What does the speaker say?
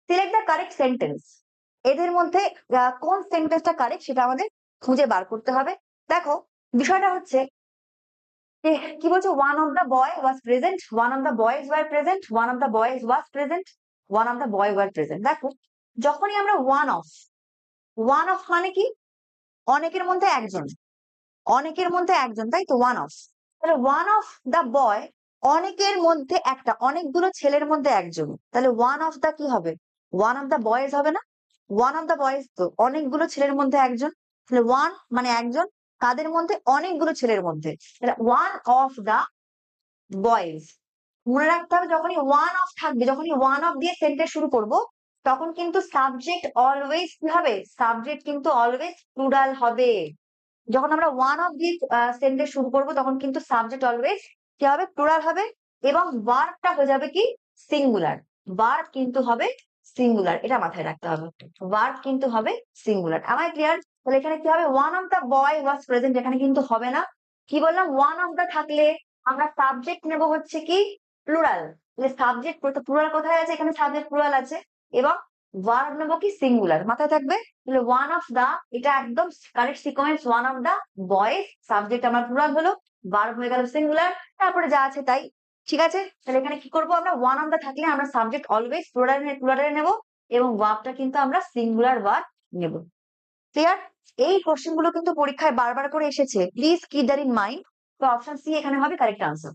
Select the correct sentence. এদের মধ্যে কোন সেন্টেন্সটা কারেক্ট সেটা আমাদের খুঁজে বার করতে হবে। দেখো বিষয়টা হচ্ছে কি বলছে, one of the boy was present, one of the boys were present, one of the boys was present, one of the boy were present. দেখো যখনই আমরা ওয়ান অফ মানে কি, অনেকের মধ্যে একজন, অনেকের মধ্যে একজন, তাই তো ওয়ান অফ। তাহলে ওয়ান অফ দ্য বয় অনেকের মধ্যে একটা, অনেকগুলো ছেলের মধ্যে একজন, তাহলে ওয়ান অফ দ্য কি হবে, ওয়ান অফ দ্য বয়েজ হবে না? ওয়ান অফ দ্য বয়েজ তো অনেকগুলো ছেলের মধ্যে একজন, তাহলে ওয়ান মানে একজন, কাদের মধ্যে, অনেকগুলো ছেলের মধ্যে, তাহলে ওয়ান অফ দ্য বয়েজ। মনে রাখতে হবে যখনই ওয়ান অফ থাকবে, যখনই ওয়ান অফ দিয়ে সেন্টেন্স শুরু করব, তখন কিন্তু সাবজেক্ট অলওয়েজ কি হবে, সাবজেক্ট কিন্তু অলওয়েজ প্লুরাল হবে। যখন আমরা ওয়ান অফ দিয়ে সেন্টেন্স শুরু করব তখন কিন্তু সাবজেক্ট অলওয়েজ কি হবে, প্লুরাল হবে, এবং ভার্বটা হয়ে যাবে কি, সিঙ্গুলার। ভার্ব কিন্তু হবে সিঙ্গুলার, এটা মাথায় রাখতে হবে, ভার্ব কিন্তু হবে সিঙ্গুলার। আমার ক্লিয়ার? তাহলে এখানে কি হবে, one of the boy was present, এখানে কিন্তু হবে না। কি বললাম, ওয়ান অফ দ্য থাকলে আমরা সাবজেক্ট নেব হচ্ছে কি, প্লুরাল। সাবজেক্ট প্লুরাল কোথায় আছে, এখানে সাবজেক্ট প্লুরাল আছে, এবং ভার্ব নেব কি, সিঙ্গুলার, মাথায় থাকবে। তাহলে ওয়ান অফ দা, এটা একদম correct sequence, one of the boys, subject আমার প্লুরাল হলো, ভার্ব হয়ে গেল সিঙ্গুলার, তারপরে যা আছে তাই। ঠিক আছে, তাহলে এখানে কি করব, আমরা ওয়ান অফ দা থাকলে আমরা সাবজেক্ট অলওয়েজ প্লুরালে নেব, এবং ভার্বটা কিন্তু আমরা সিঙ্গুলার ভার্ব নেব। ক্লিয়ার? এই কোশ্চেন গুলো কিন্তু পরীক্ষায় বারবার করে এসেছে, please keep that in mind. তো অপশন সি এখানে হবে কারেক্ট আনসার।